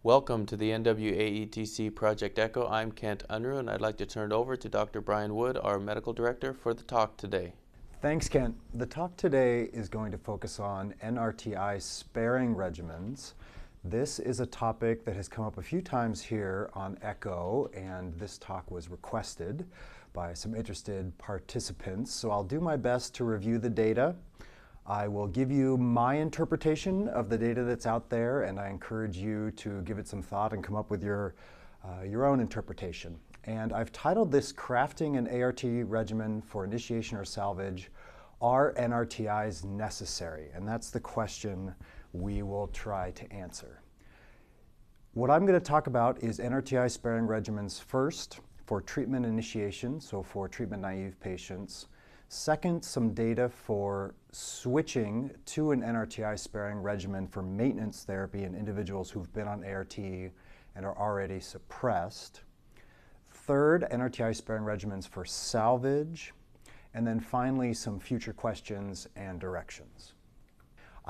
Welcome to the NWAETC Project ECHO. I'm Kent Unruh, and I'd like to turn it over to Dr. Brian Wood, our medical director, for the talk today. Thanks, Kent. The talk today is going to focus on NRTI-sparing regimens. This is a topic that has come up a few times here on ECHO, and this talk was requested by some interested participants. So I'll do my best to review the data. I will give you my interpretation of the data that's out there, and I encourage you to give it some thought and come up with your own interpretation. And I've titled this Crafting an ART Regimen for Initiation or Salvage, Are NRTIs Necessary? And that's the question we will try to answer. What I'm going to talk about is NRTI-sparing regimens first for treatment initiation, so for treatment-naive patients. Second, some data for switching to an NRTI-sparing regimen for maintenance therapy in individuals who've been on ART and are already suppressed. Third, NRTI-sparing regimens for salvage. And then finally, some future questions and directions.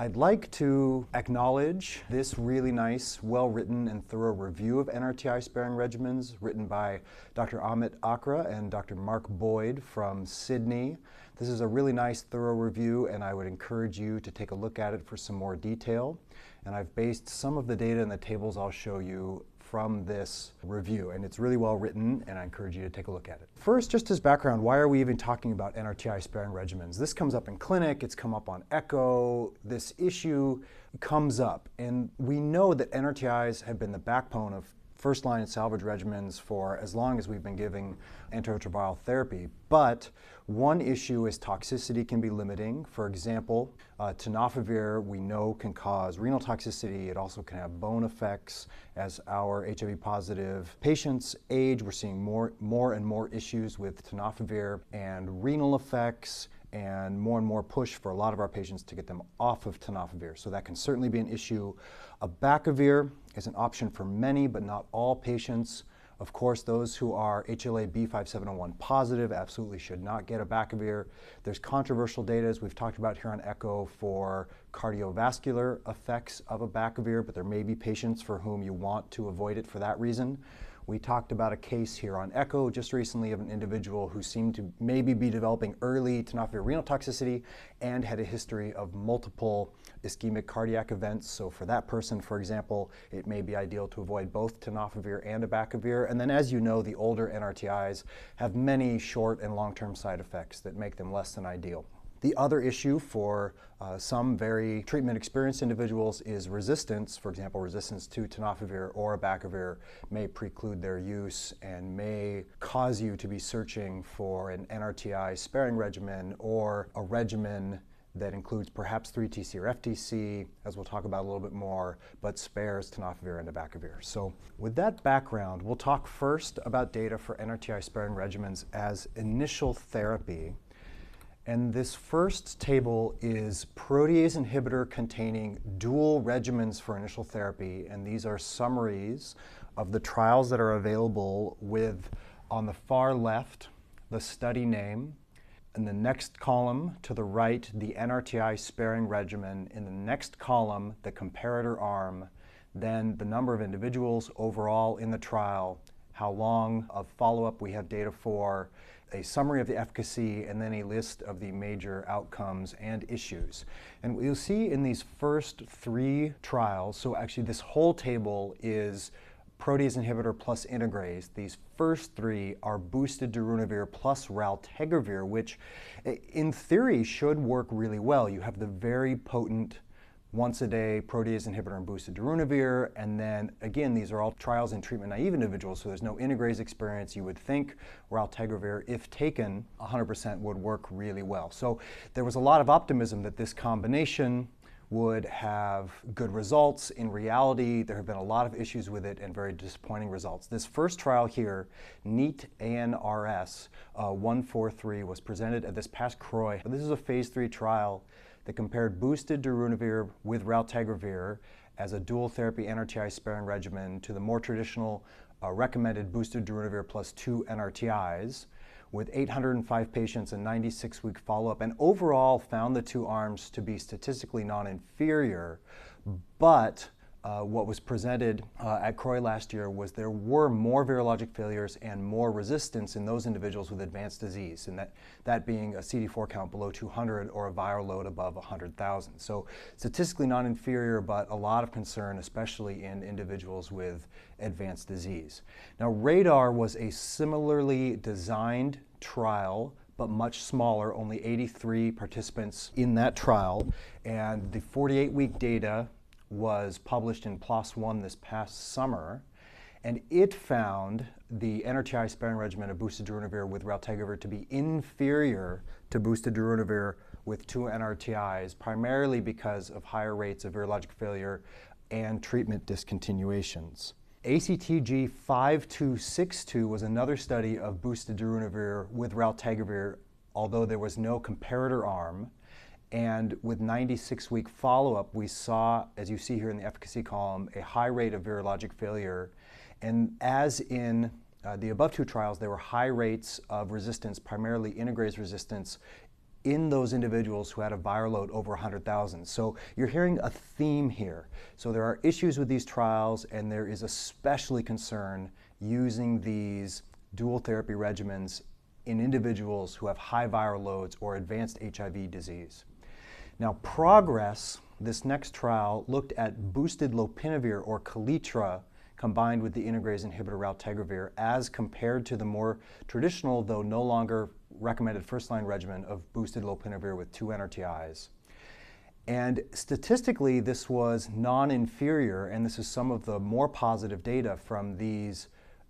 I'd like to acknowledge this really nice, well-written and thorough review of NRTI-sparing regimens written by Dr. Amit Akra and Dr. Mark Boyd from Sydney. This is a really nice, thorough review, and I would encourage you to take a look at it for some more detail. And I've based some of the data in the tables I'll show you from this review, and it's really well written, and I encourage you to take a look at it. First, just as background, why are we even talking about NRTI-sparing regimens? This comes up in clinic, it's come up on ECHO, this issue comes up, and we know that NRTIs have been the backbone of first-line salvage regimens for as long as we've been giving antiretroviral therapy. But one issue is toxicity can be limiting. For example, tenofovir we know can cause renal toxicity. It also can have bone effects. As our HIV-positive patients age, we're seeing more and more issues with tenofovir and renal effects, and more push for a lot of our patients to get them off of tenofovir. So that can certainly be an issue. Abacavir is an option for many, but not all patients. Of course, those who are HLA B5701 positive absolutely should not get abacavir. There's controversial data, as we've talked about here on ECHO, for cardiovascular effects of abacavir, but there may be patients for whom you want to avoid it for that reason. We talked about a case here on ECHO just recently of an individual who seemed to maybe be developing early tenofovir renal toxicity and had a history of multiple ischemic cardiac events. So for that person, for example, it may be ideal to avoid both tenofovir and abacavir. And then, as you know, the older NRTIs have many short and long-term side effects that make them less than ideal. The other issue for some very treatment-experienced individuals is resistance. For example, resistance to tenofovir or abacavir may preclude their use and may cause you to be searching for an NRTI-sparing regimen or a regimen that includes perhaps 3TC or FTC, as we'll talk about a little bit more, but spares tenofovir and abacavir. So with that background, we'll talk first about data for NRTI-sparing regimens as initial therapy. And this first table is protease inhibitor containing dual regimens for initial therapy. And these are summaries of the trials that are available with, on the far left, the study name. In the next column to the right, the NRTI-sparing regimen. In the next column, the comparator arm. Then the number of individuals overall in the trial, how long of follow-up we have data for, a summary of the efficacy, and then a list of the major outcomes and issues. And what you'll see in these first three trials, so actually this whole table is protease inhibitor plus integrase. These first three are boosted darunavir plus raltegravir, which in theory should work really well. You have the very potent once-a-day protease inhibitor and boosted darunavir, and then again, these are all trials in treatment-naive individuals, so there's no integrase experience. You would think raltegravir, if taken, 100% would work really well. So there was a lot of optimism that this combination would have good results. In reality, there have been a lot of issues with it and very disappointing results. This first trial here, NEAT-ANRS 143, was presented at this past CROI. This is a phase 3 trial that compared boosted darunavir with raltegravir as a dual therapy NRTI-sparing regimen to the more traditional recommended boosted darunavir plus 2 NRTIs with 805 patients and 96-week follow-up, and overall found the two arms to be statistically non-inferior, but what was presented at CROI last year was there were more virologic failures and more resistance in those individuals with advanced disease, and that being a CD4 count below 200 or a viral load above 100,000. So statistically non-inferior, but a lot of concern, especially in individuals with advanced disease. Now, RADAR was a similarly designed trial, but much smaller, only 83 participants in that trial, and the 48-week data was published in PLOS One this past summer, and it found the NRTI-Sparing regimen of boosted darunavir with raltegravir to be inferior to boosted darunavir with 2 NRTIs, primarily because of higher rates of virologic failure and treatment discontinuations. ACTG 5262 was another study of boosted darunavir with raltegravir, although there was no comparator arm. And with 96-week follow-up, we saw, as you see here in the efficacy column, a high rate of virologic failure. And as in the above 2 trials, there were high rates of resistance, primarily integrase resistance, in those individuals who had a viral load over 100,000. So you're hearing a theme here. So there are issues with these trials, and there is especially concern using these dual therapy regimens in individuals who have high viral loads or advanced HIV disease. Now, Progress, this next trial, looked at boosted lopinavir or Kaletra combined with the integrase inhibitor raltegravir as compared to the more traditional, though no longer recommended first-line regimen of boosted lopinavir with 2 NRTIs. And statistically, this was non-inferior, and this is some of the more positive data from these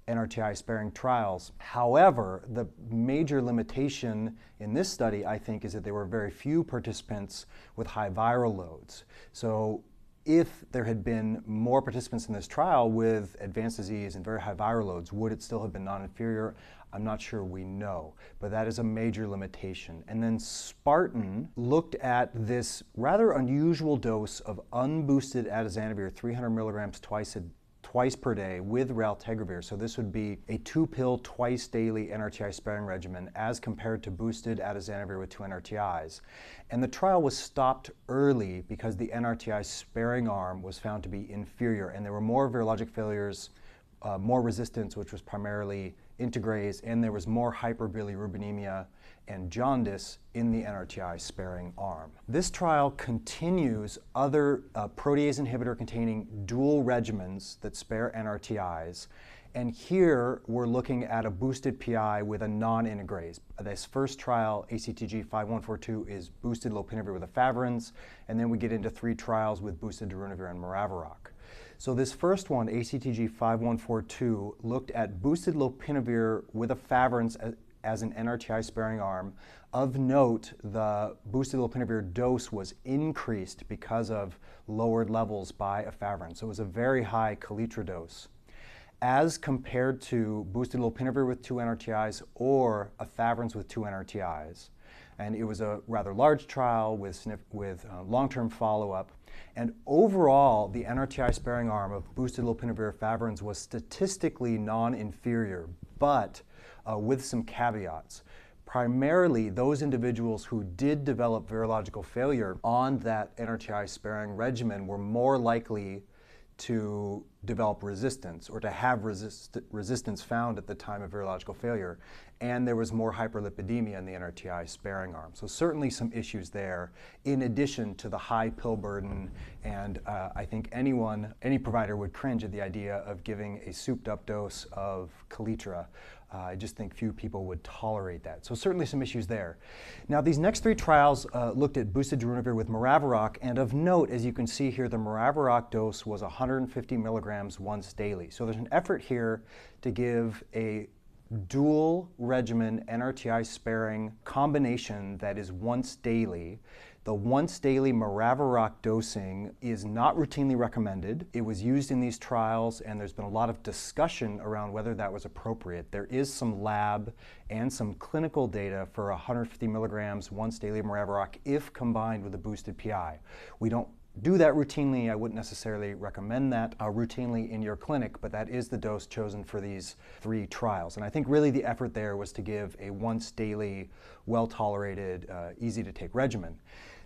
NRTI-sparing trials. However, the major limitation in this study, I think, is that there were very few participants with high viral loads. So if there had been more participants in this trial with advanced disease and very high viral loads, would it still have been non-inferior? I'm not sure we know, but that is a major limitation. And then Spartan looked at this rather unusual dose of unboosted atazanavir, 300 milligrams twice per day with raltegravir. So this would be a 2-pill twice daily NRTI sparing regimen as compared to boosted atazanavir with 2 NRTIs. And the trial was stopped early because the NRTI sparing arm was found to be inferior, and there were more virologic failures, more resistance, which was primarily integrase, and there was more hyperbilirubinemia and jaundice in the NRTI sparing arm. This trial continues other protease inhibitor containing dual regimens that spare NRTIs, and here we're looking at a boosted PI with a non-integrase. This first trial, ACTG 5142, is boosted lopinavir with efavirenz, and then we get into 3 trials with boosted darunavir and maraviroc. So this first one, ACTG 5142, looked at boosted lopinavir with efavirenz as an NRTI sparing arm. Of note, the boosted lopinavir dose was increased because of lowered levels by efavirenz. So it was a very high Kaletra dose, as compared to boosted lopinavir with 2 NRTIs or efavirenz with 2 NRTIs. And it was a rather large trial with long-term follow-up. And overall, the NRTI sparing arm of boosted lopinavir efavirenz was statistically non-inferior, but with some caveats. Primarily, those individuals who did develop virological failure on that NRTI sparing regimen were more likely to develop resistance or to have resistance found at the time of virological failure. And there was more hyperlipidemia in the NRTI sparing arm. So certainly some issues there, in addition to the high pill burden. And I think any provider would cringe at the idea of giving a souped up dose of Kaletra. I just think few people would tolerate that. So certainly some issues there. Now, these next 3 trials looked at boosted darunavir with maraviroc, and of note, as you can see here, the maraviroc dose was 150 milligrams once daily. So there's an effort here to give a dual regimen NRTI sparing combination that is once daily. The once daily maraviroc dosing is not routinely recommended. It was used in these trials, and there's been a lot of discussion around whether that was appropriate. There is some lab and some clinical data for 150 milligrams once daily maraviroc if combined with a boosted PI. We don't do that routinely. I wouldn't necessarily recommend that routinely in your clinic, but that is the dose chosen for these 3 trials. And I think really the effort there was to give a once daily, well-tolerated, easy-to-take regimen.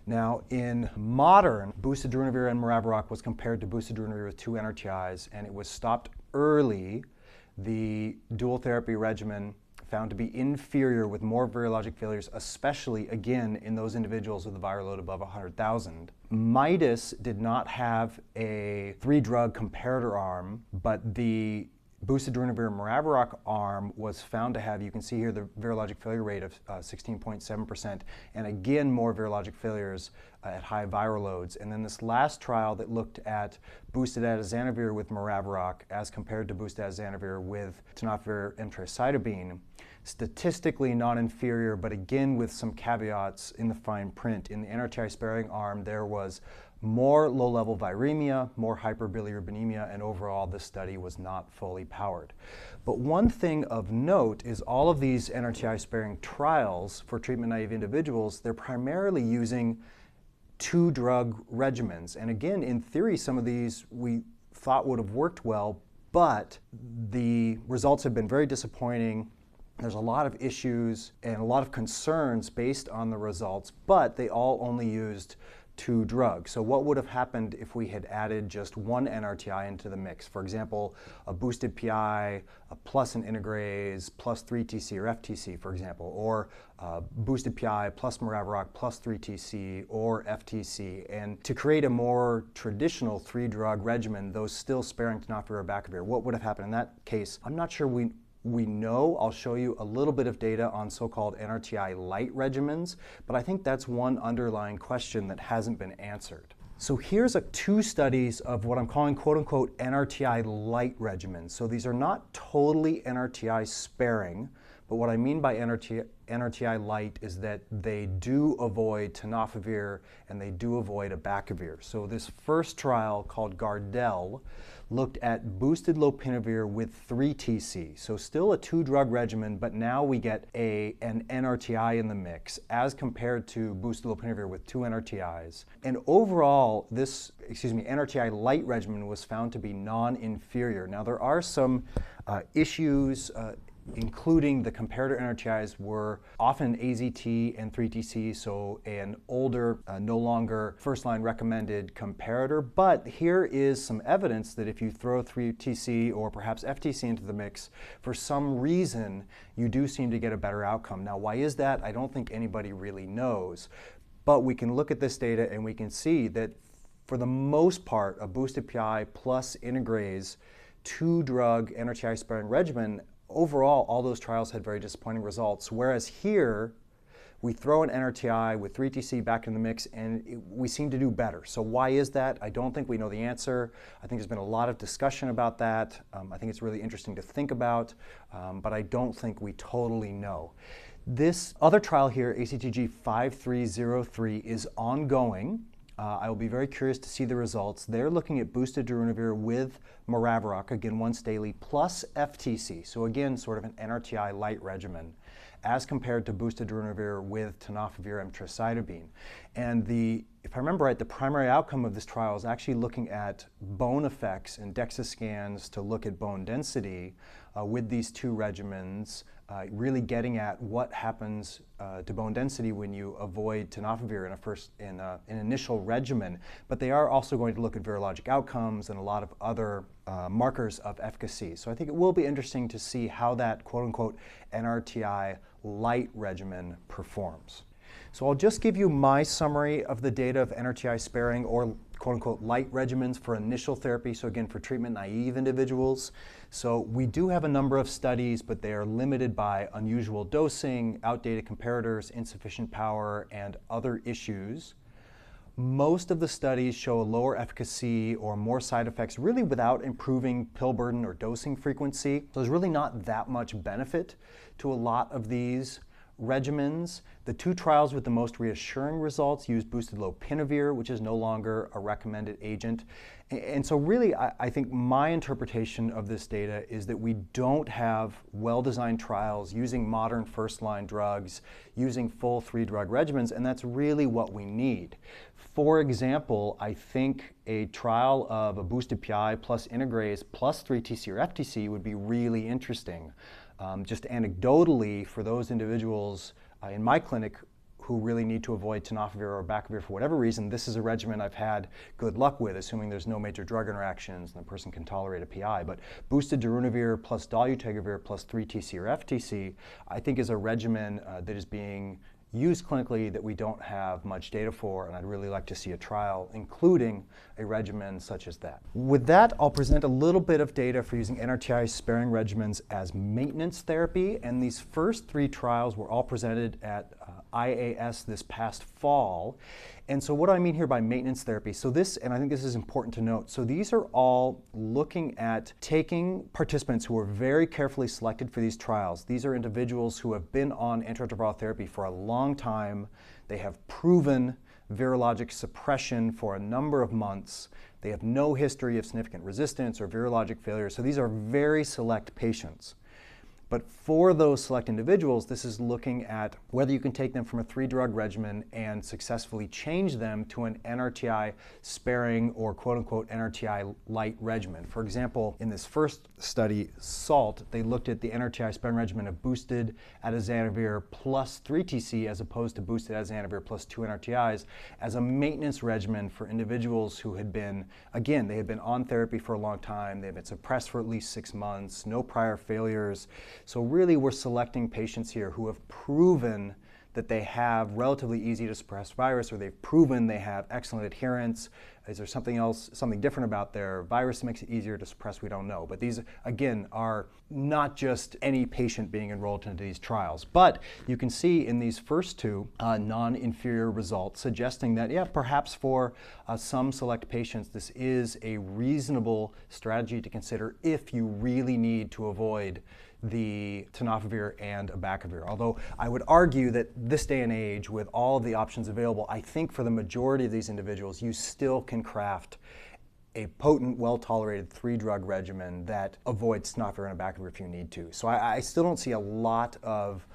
Now, in modern, boostedronavir and maraviroc was compared to boostedronavir with 2 NRTIs, and it was stopped early. The dual therapy regimen found to be inferior with more virologic failures, especially, again, in those individuals with a viral load above 100,000. MIDAS did not have a 3-drug comparator arm, but the boostedronavir maraviroc arm was found to have, you can see here, the virologic failure rate of 16.7%, and again, more virologic failures at high viral loads. And then this last trial that looked at boosted atazanavir with maraviroc as compared to boosted atazanavir with tenofovir emtricitabine, statistically non-inferior, but again with some caveats in the fine print. In the NRTI-Sparing arm, there was more low-level viremia, more hyperbilirubinemia, and overall this study was not fully powered. But one thing of note is all of these NRTI-Sparing trials for treatment-naive individuals, they're primarily using 2-drug regimens. And again, in theory, some of these we thought would have worked well, but the results have been very disappointing. There's a lot of issues and a lot of concerns based on the results, but they all only used 2 drugs. So what would have happened if we had added just 1 NRTI into the mix? For example, a boosted PI plus an integrase plus 3TC or FTC, for example, or boosted PI plus maraviroc plus 3TC or FTC. And to create a more traditional 3-drug regimen, those still sparing tenofovir or bacavir, what would have happened in that case? I'm not sure we know. I'll show you a little bit of data on so-called NRTI-Lite regimens, but I think that's one underlying question that hasn't been answered. So here's 2 studies of what I'm calling quote-unquote NRTI-Lite regimens. So these are not totally NRTI-sparing, but what I mean by NRTI-Lite is that they do avoid tenofovir and they do avoid abacavir. So this first trial called Gardel looked at boosted lopinavir with 3TC. So still a 2-drug regimen, but now we get an NRTI in the mix as compared to boosted lopinavir with 2 NRTIs. And overall, this, NRTI-Lite regimen was found to be non-inferior. Now there are some issues including the comparator NRTIs were often AZT and 3TC, so an older, no longer first-line recommended comparator. But here is some evidence that if you throw 3TC or perhaps FTC into the mix, for some reason, you do seem to get a better outcome. Now, why is that? I don't think anybody really knows. But we can look at this data and we can see that for the most part, a boosted PI plus integrase 2-drug NRTI-sparing regimen, overall, all those trials had very disappointing results, whereas here, we throw an NRTI with 3TC back in the mix and we seem to do better. So why is that? I don't think we know the answer. I think there's been a lot of discussion about that. I think it's really interesting to think about, but I don't think we totally know. This other trial here, ACTG 5303, is ongoing. I will be very curious to see the results. They're looking at boosted darunavir with maraviroc, again once daily, plus FTC. So again, sort of an NRTI-Lite regimen, as compared to boosted darunavir with tenofovir emtricitabine. And if I remember right, the primary outcome of this trial is actually looking at bone effects and DEXA scans to look at bone density with these 2 regimens, really getting at what happens to bone density when you avoid tenofovir in an initial regimen. But they are also going to look at virologic outcomes and a lot of other markers of efficacy. So I think it will be interesting to see how that quote-unquote NRTI-Lite regimen performs. So I'll just give you my summary of the data of NRTI-sparing or quote-unquote light regimens for initial therapy, so again for treatment-naive individuals. So we do have a number of studies, but they are limited by unusual dosing, outdated comparators, insufficient power, and other issues. Most of the studies show a lower efficacy or more side effects, really without improving pill burden or dosing frequency. So there's really not that much benefit to a lot of these regimens. The 2 trials with the most reassuring results use boosted lopinavir, which is no longer a recommended agent. And so really, I think my interpretation of this data is that we don't have well-designed trials using modern first-line drugs, using full 3-drug regimens, and that's really what we need. For example, I think a trial of a boosted PI plus integrase plus 3TC or FTC would be really interesting. Just anecdotally, for those individuals in my clinic who really need to avoid tenofovir or abacavir for whatever reason, this is a regimen I've had good luck with, assuming there's no major drug interactions and the person can tolerate a PI. But boosted darunavir plus dolutegravir plus 3TC or FTC, I think is a regimen that is being used clinically that we don't have much data for, and I'd really like to see a trial including a regimen such as that. With that, I'll present a little bit of data for using NRTI-sparing regimens as maintenance therapy, and these first 3 trials were all presented at IAS this past fall. And so what do I mean here by maintenance therapy? So this, and I think this is important to note, so these are all looking at taking participants who are very carefully selected for these trials. These are individuals who have been on antiretroviral therapy for a long time. They have proven virologic suppression for a number of months. They have no history of significant resistance or virologic failure. So these are very select patients. But for those select individuals, this is looking at whether you can take them from a 3-drug regimen and successfully change them to an NRTI-sparing or quote-unquote NRTI-Lite regimen. For example, in this first study, SALT, they looked at the NRTI-sparing regimen of boosted atazanavir plus 3TC as opposed to boosted atazanavir plus 2 NRTIs as a maintenance regimen for individuals who had been, again, they had been on therapy for a long time, they had been suppressed for at least 6 months, no prior failures. So really we're selecting patients here who have proven that they have relatively easy to suppress virus, or they've proven they have excellent adherence. Is there something else, something different about their virus that makes it easier to suppress? We don't know. But these, again, are not just any patient being enrolled into these trials. But you can see in these first 2 non-inferior results suggesting that, yeah, perhaps for some select patients, this is a reasonable strategy to consider if you really need to avoid the tenofovir and abacavir. Although I would argue that this day and age, with all of the options available, I think for the majority of these individuals, you still can craft a potent, well-tolerated 3-drug regimen that avoids tenofovir and abacavir if you need to. So I still don't see a lot of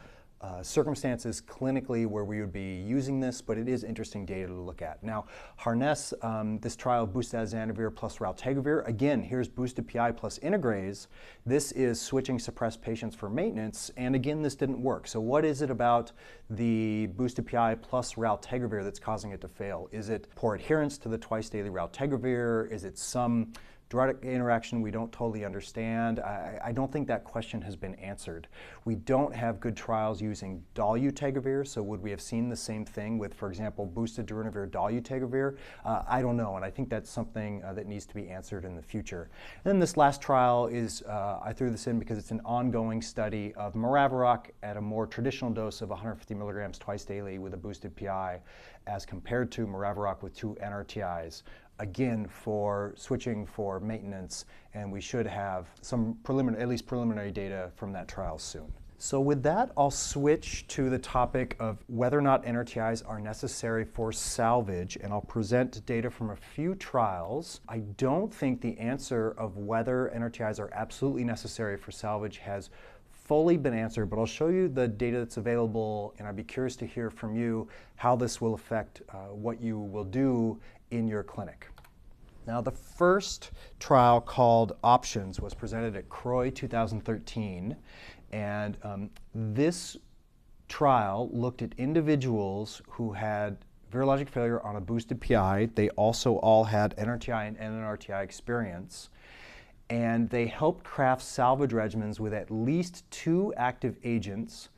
circumstances clinically where we would be using this, but it is interesting data to look at. Now, Harness, this trial of boosted atazanavir plus raltegravir, again, here's boosted PI plus integrase. This is switching suppressed patients for maintenance, and again, this didn't work. So what is it about the boosted PI plus raltegravir that's causing it to fail? Is it poor adherence to the twice-daily raltegravir? Is it some drug interaction we don't totally understand? I don't think that question has been answered. We don't have good trials using dolutegravir, so would we have seen the same thing with, for example, boosted darunavir dolutegravir? I don't know, and I think that's something that needs to be answered in the future. And then this last trial is, I threw this in because it's an ongoing study of maraviroc at a more traditional dose of 150 milligrams twice daily with a boosted PI as compared to maraviroc with 2 NRTIs. Again, for switching for maintenance, and we should have some preliminary, at least preliminary data from that trial soon. So with that, I'll switch to the topic of whether or not NRTIs are necessary for salvage, and I'll present data from a few trials. I don't think the answer of whether NRTIs are absolutely necessary for salvage has fully been answered, but I'll show you the data that's available, and I'd be curious to hear from you how this will affect what you will do in your clinic. Now, the first trial, called Options, was presented at CROI 2013, and this trial looked at individuals who had virologic failure on a boosted PI. They also all had NRTI and NRTI experience, and they helped craft salvage regimens with at least 2 active agents,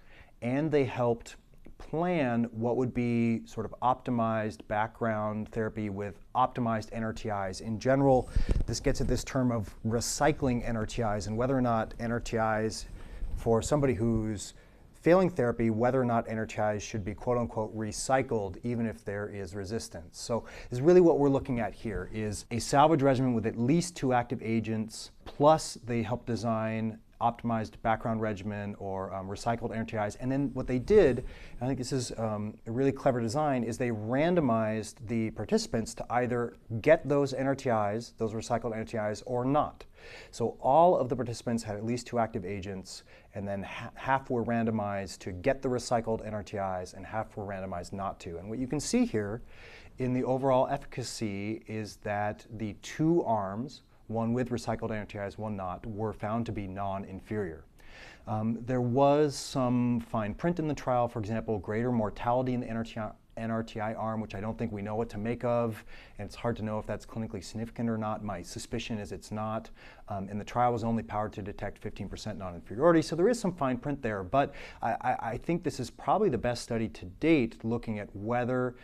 and they helped plan what would be sort of optimized background therapy with optimized NRTIs. In general, this gets at this term of recycling NRTIs and whether or not NRTIs, for somebody who's failing therapy, whether or not NRTIs should be quote-unquote recycled even if there is resistance. So is really what we're looking at here is a salvage regimen with at least 2 active agents, plus they help design optimized background regimen or recycled NRTIs. And then what they did, I think this is a really clever design, is they randomized the participants to either get those NRTIs, those recycled NRTIs, or not. So all of the participants had at least 2 active agents, and then half were randomized to get the recycled NRTIs and half were randomized not to. And what you can see here in the overall efficacy is that the 2 arms, one with recycled NRTIs, one not, were found to be non-inferior. There was some fine print in the trial, for example, greater mortality in the NRTI arm, which I don't think we know what to make of, and it's hard to know if that's clinically significant or not. My suspicion is it's not. And the trial was only powered to detect 15% non-inferiority, so there is some fine print there, but I think this is probably the best study to date looking at whether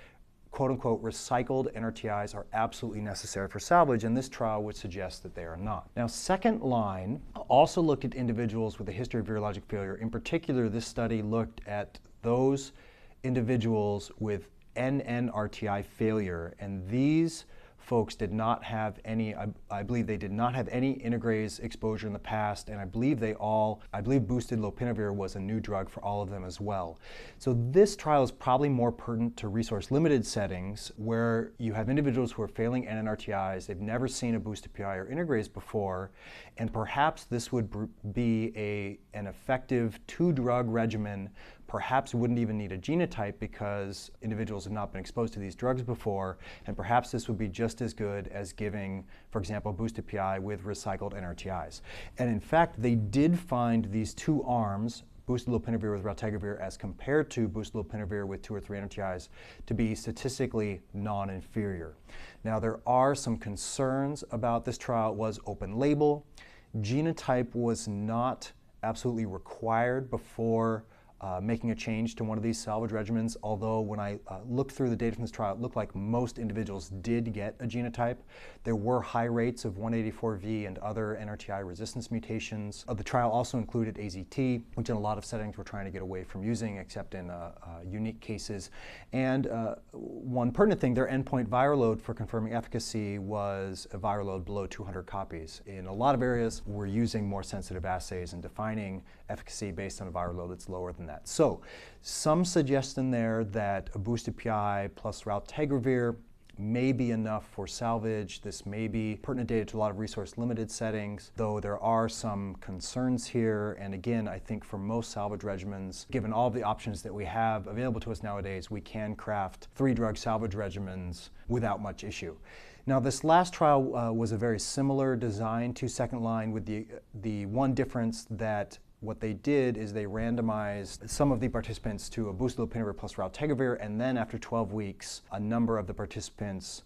quote-unquote recycled NRTIs are absolutely necessary for salvage, and this trial would suggest that they are not. Now, second line also looked at individuals with a history of virologic failure. In particular, this study looked at those individuals with NNRTI failure, and these folks did not have any, I believe they did not have any integrase exposure in the past, and I believe boosted lopinavir was a new drug for all of them as well. So this trial is probably more pertinent to resource-limited settings where you have individuals who are failing NNRTIs, they've never seen a boosted PI or integrase before, and perhaps this would be an effective two-drug regimen. Perhaps wouldn't even need a genotype because individuals have not been exposed to these drugs before, and perhaps this would be just as good as giving, for example, boosted PI with recycled NRTIs. And in fact, they did find these two arms, boosted lopinavir with raltegravir as compared to boosted lopinavir with 2 or 3 NRTIs, to be statistically non-inferior. Now, there are some concerns about this trial. It was open label. Genotype was not absolutely required before making a change to one of these salvage regimens, although when I looked through the data from this trial, it looked like most individuals did get a genotype. There were high rates of 184V and other NRTI resistance mutations. The trial also included AZT, which in a lot of settings we're trying to get away from using, except in unique cases. And one pertinent thing, their endpoint viral load for confirming efficacy was a viral load below 200 copies. In a lot of areas, we're using more sensitive assays and defining efficacy based on a viral load that's lower than that. So some suggestion there that a boosted PI plus raltegravir may be enough for salvage. This may be pertinent data to a lot of resource-limited settings, though there are some concerns here. And again, I think for most salvage regimens, given all of the options that we have available to us nowadays, we can craft 3-drug salvage regimens without much issue. Now, this last trial was a very similar design to second line, with the one difference that what they did is they randomized some of the participants to a boosted lopinavir plus raltegravir, and then after 12 weeks, a number of the participants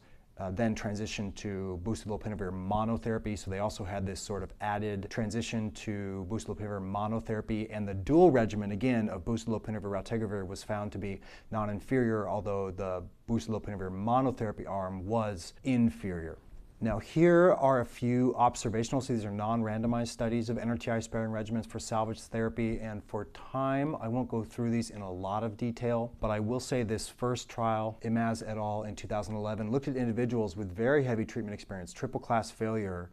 then transitioned to boosted lopinavir monotherapy. So they also had this sort of added transition to boosted lopinavir monotherapy, and the dual regimen, again, of boosted lopinavir raltegravir was found to be non-inferior, although the boosted lopinavir monotherapy arm was inferior. Now, here are a few observational studies. These are non-randomized studies of NRTI-sparing regimens for salvage therapy, and for time, I won't go through these in a lot of detail, but I will say this first trial, Imaz et al. In 2011, looked at individuals with very heavy treatment experience, triple-class failure,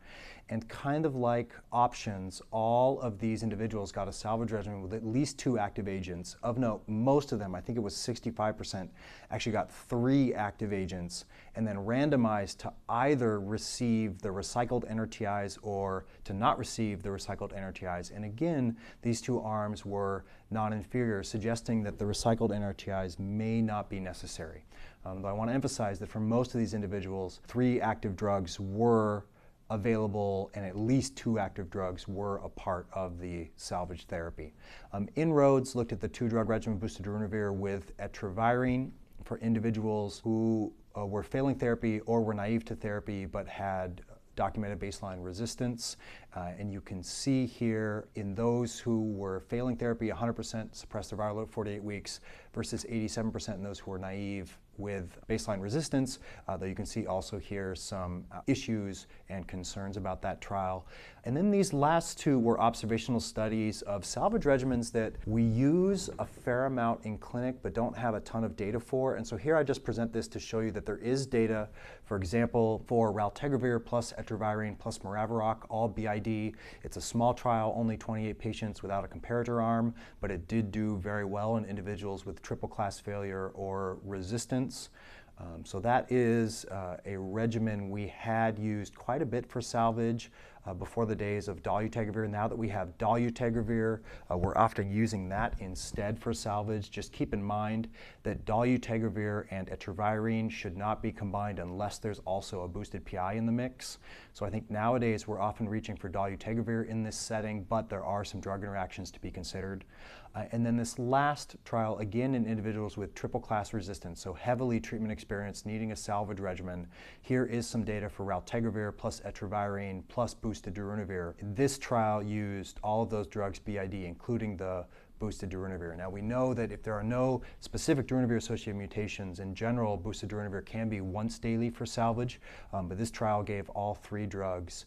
and kind of like options, all of these individuals got a salvage regimen with at least 2 active agents. Of note, most of them, I think it was 65%, actually got 3 active agents, and then randomized to either receive the recycled NRTIs or to not receive the recycled NRTIs. And again, these 2 arms were non-inferior, suggesting that the recycled NRTIs may not be necessary. But I want to emphasize that for most of these individuals, 3 active drugs were available, and at least 2 active drugs were a part of the salvage therapy. Inroads looked at the 2-drug regimen boosted darunavir with etravirine for individuals who were failing therapy or were naive to therapy but had documented baseline resistance. And you can see here in those who were failing therapy, 100% suppressed their viral load at 48 weeks versus 87% in those who were naive with baseline resistance, though you can see also here some issues and concerns about that trial. And then these last 2 were observational studies of salvage regimens that we use a fair amount in clinic but don't have a ton of data for. And so here I just present this to show you that there is data, for example, for raltegravir plus etravirine plus maraviroc, all BID. It's a small trial, only 28 patients without a comparator arm, but it did do very well in individuals with triple-class failure or resistance. So that is a regimen we had used quite a bit for salvage. before the days of dolutegravir. Now that we have dolutegravir, we're often using that instead for salvage. Just keep in mind that dolutegravir and etravirine should not be combined unless there's also a boosted PI in the mix. So I think nowadays we're often reaching for dolutegravir in this setting, but there are some drug interactions to be considered. And then this last trial, again in individuals with triple class resistance, so heavily treatment experienced, needing a salvage regimen. Here is some data for raltegravir plus etravirine plus boosted darunavir. This trial used all of those drugs BID, including the boosted darunavir. Now we know that if there are no specific darunavir-associated mutations, in general, boosted darunavir can be once daily for salvage, but this trial gave all 3 drugs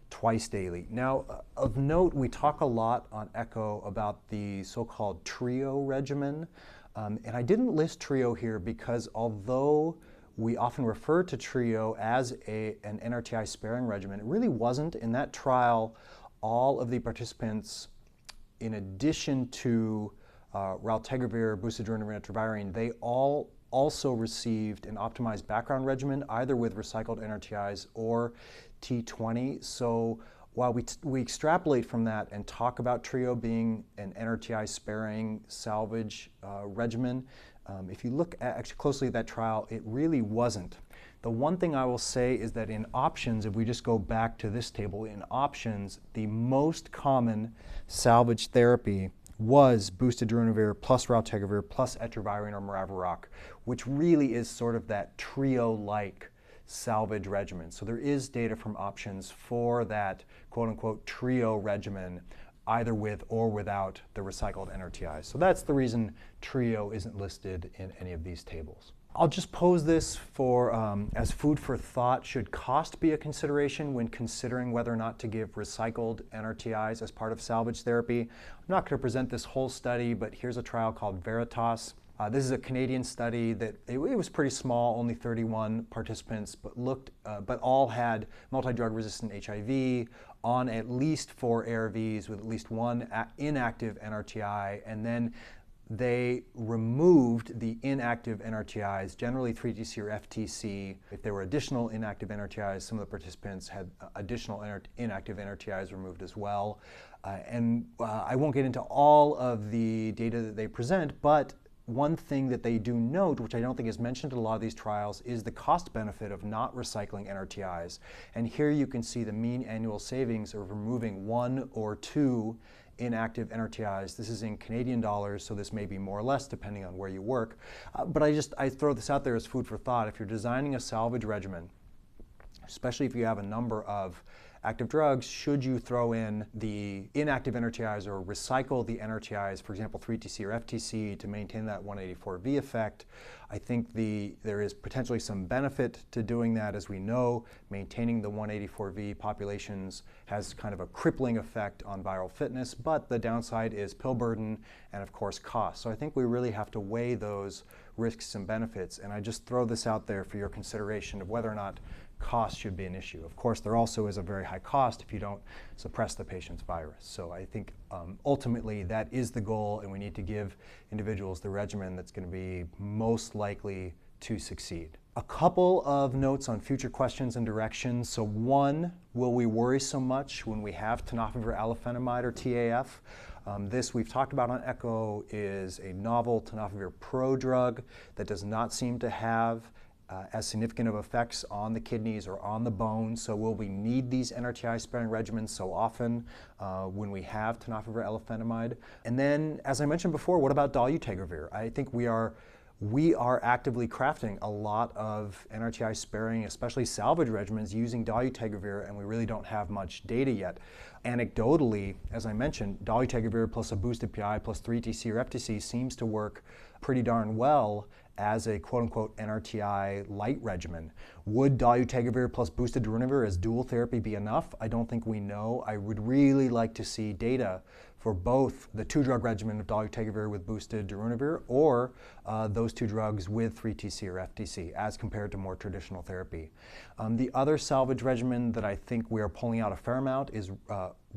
twice daily. Now, of note, we talk a lot on ECHO about the so-called trio regimen, and I didn't list trio here because although we often refer to trio as an NRTI-sparing regimen, it really wasn't. In that trial, all of the participants, in addition to raltegravir, boosted darunavir, and etravirine, they all also received an optimized background regimen, either with recycled NRTIs or T20. So while we extrapolate from that and talk about trio being an NRTI-sparing salvage regimen, if you look actually closely at that trial, it really wasn't. The one thing I will say is that in options, if we just go back to this table, in options, the most common salvage therapy was boosted darunavir plus raltegravir plus etravirine or maraviroc, which really is sort of that trio-like salvage regimen. So there is data from options for that quote-unquote trio regimen, either with or without the recycled NRTIs. So that's the reason trio isn't listed in any of these tables. I'll just pose this for as food for thought. Should cost be a consideration when considering whether or not to give recycled NRTIs as part of salvage therapy? I'm not going to present this whole study, but here's a trial called Veritas. This is a Canadian study that it was pretty small, only 31 participants, but all had multi-drug resistant HIV on at least 4 ARVs with at least 1 inactive NRTI, and then they removed the inactive NRTIs, generally 3TC or FTC. If there were additional inactive NRTIs, some of the participants had additional inactive NRTIs removed as well. I won't get into all of the data that they present, but one thing that they do note, which I don't think is mentioned in a lot of these trials, is the cost benefit of not recycling NRTIs. And here you can see the mean annual savings of removing 1 or 2 inactive NRTIs. This is in Canadian dollars, so this may be more or less depending on where you work. But I throw this out there as food for thought. If you're designing a salvage regimen, especially if you have a number of active drugs, should you throw in the inactive NRTIs or recycle the NRTIs, for example, 3TC or FTC, to maintain that 184V effect? I think there is potentially some benefit to doing that. As we know, maintaining the 184V populations has kind of a crippling effect on viral fitness, but the downside is pill burden and, of course, cost. So I think we really have to weigh those risks and benefits, and I just throw this out there for your consideration of whether or not cost should be an issue. Of course, there also is a very high cost if you don't suppress the patient's virus. So I think ultimately that is the goal, and we need to give individuals the regimen that's going to be most likely to succeed. A couple of notes on future questions and directions. So one, will we worry so much when we have tenofovir alafenamide or TAF? This we've talked about on ECHO is a novel tenofovir prodrug that does not seem to have as significant of effects on the kidneys or on the bones. So will we need these NRTI-sparing regimens so often when we have tenofovir alafenamide? And then, as I mentioned before, what about dolutegravir? I think we are actively crafting a lot of NRTI-sparing, especially salvage regimens, using dolutegravir, and we really don't have much data yet. Anecdotally, as I mentioned, dolutegravir plus a boosted PI plus 3TC or FTC seems to work pretty darn well as a quote-unquote NRTI-Lite regimen. Would dolutegravir plus boosted darunavir as dual therapy be enough? I don't think we know. I would really like to see data for both the 2-drug regimen of dolutegravir with boosted darunavir or those 2 drugs with 3TC or FTC as compared to more traditional therapy. The other salvage regimen that I think we are pulling out a fair amount is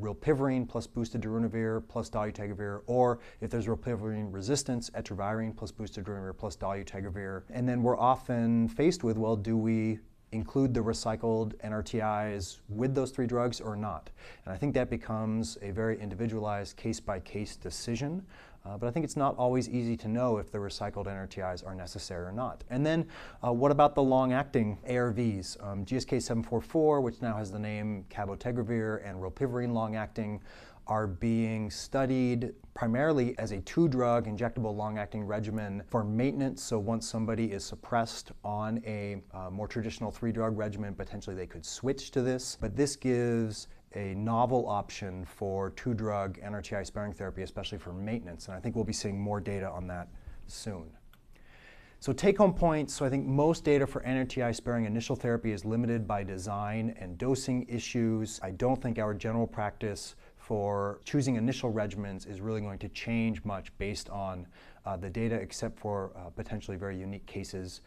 rilpivirine plus boosted darunavir plus dolutegravir, or if there's rilpivirine resistance, etravirine plus boosted darunavir plus dolutegravir. And then we're often faced with, well, do we include the recycled NRTIs with those 3 drugs or not? And I think that becomes a very individualized case-by-case decision. But I think it's not always easy to know if the recycled NRTIs are necessary or not. And then what about the long-acting ARVs? GSK 744, which now has the name cabotegravir, and rilpivirine long-acting are being studied primarily as a 2-drug injectable long-acting regimen for maintenance. So once somebody is suppressed on a more traditional 3-drug regimen, potentially they could switch to this. But this gives a novel option for 2-drug NRTI-sparing therapy, especially for maintenance. And I think we'll be seeing more data on that soon. So take-home points. So I think most data for NRTI-sparing initial therapy is limited by design and dosing issues. I don't think our general practice for choosing initial regimens is really going to change much based on the data, except for potentially very unique cases.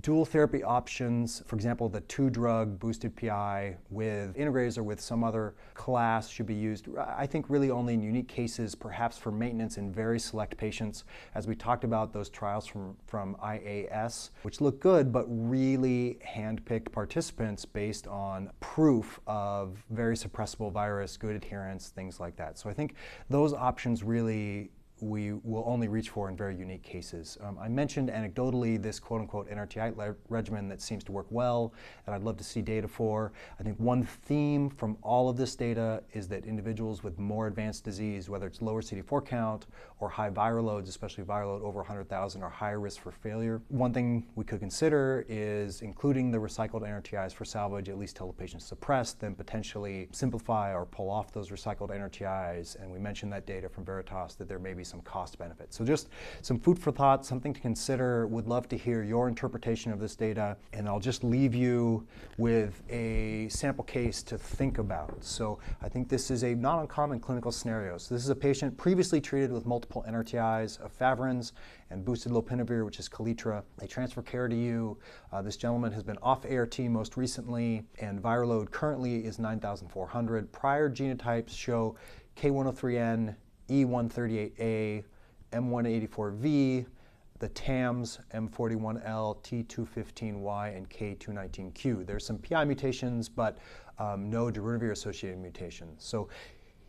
Dual therapy options, for example, the 2-drug boosted PI with integrase or with some other class should be used, I think, really only in unique cases, perhaps for maintenance in very select patients. As we talked about those trials from IAS, which look good, but really handpicked participants based on proof of very suppressible virus, good adherence, things like that. So I think those options really we will only reach for in very unique cases. I mentioned anecdotally this quote-unquote NRTI regimen that seems to work well, and I'd love to see data for. I think one theme from all of this data is that individuals with more advanced disease, whether it's lower CD4 count or high viral loads, especially viral load over 100,000, are higher risk for failure. One thing we could consider is including the recycled NRTIs for salvage, at least till the patient's suppressed, then potentially simplify or pull off those recycled NRTIs. And we mentioned that data from Veritas that there may be some cost benefits. So just some food for thought, something to consider. Would love to hear your interpretation of this data, and I'll just leave you with a sample case to think about. So I think this is a not uncommon clinical scenario. So this is a patient previously treated with multiple NRTIs, efavirenz, and boosted lopinavir, which is Kaletra. They transfer care to you. This gentleman has been off ART most recently, and viral load currently is 9,400. Prior genotypes show K103N, E138A, M184V, the TAMs, M41L, T215Y, and K219Q. There's some PI mutations, but no darunavir-associated mutations. So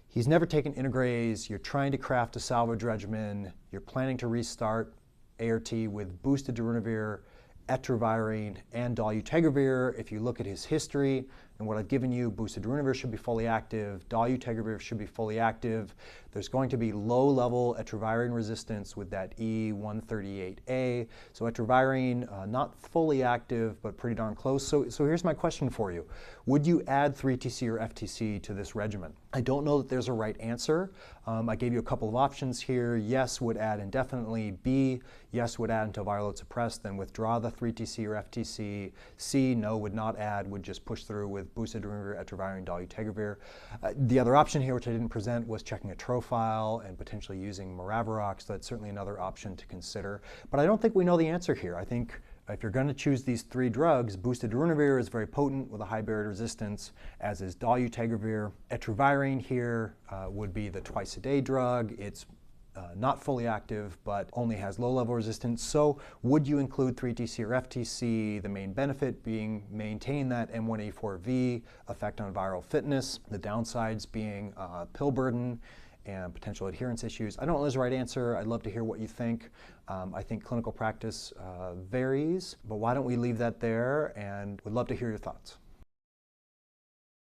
he's never taken integrase. You're trying to craft a salvage regimen. You're planning to restart ART with boosted darunavir, etravirine, and dolutegravir. If you look at his history and what I've given you, boosted darunavir should be fully active, dolutegravir should be fully active. There's going to be low-level etravirine resistance with that E138A. So etravirine, not fully active, but pretty darn close. So here's my question for you. Would you add 3TC or FTC to this regimen? I don't know that there's a right answer. I gave you a couple of options here. Yes, would add indefinitely. B, yes, would add until viral load suppressed, then withdraw the 3TC or FTC. C, no, would not add, would just push through with boosted darunavir, etravirine, dolutegravir. The other option here, which I didn't present, was checking a profile and potentially using Maravirox. That's certainly another option to consider. But I don't think we know the answer here. I think if you're going to choose these 3 drugs, boosted darunavir is very potent with a high barrier to resistance, as is dolutegravir. Etravirine here would be the twice-a-day drug. It's not fully active, but only has low-level resistance. So would you include 3TC or FTC, the main benefit being maintain that M184V effect on viral fitness, the downsides being pill burden and potential adherence issues? I don't know there's a right answer. I'd love to hear what you think. I think clinical practice varies, but why don't we leave that there, and would love to hear your thoughts.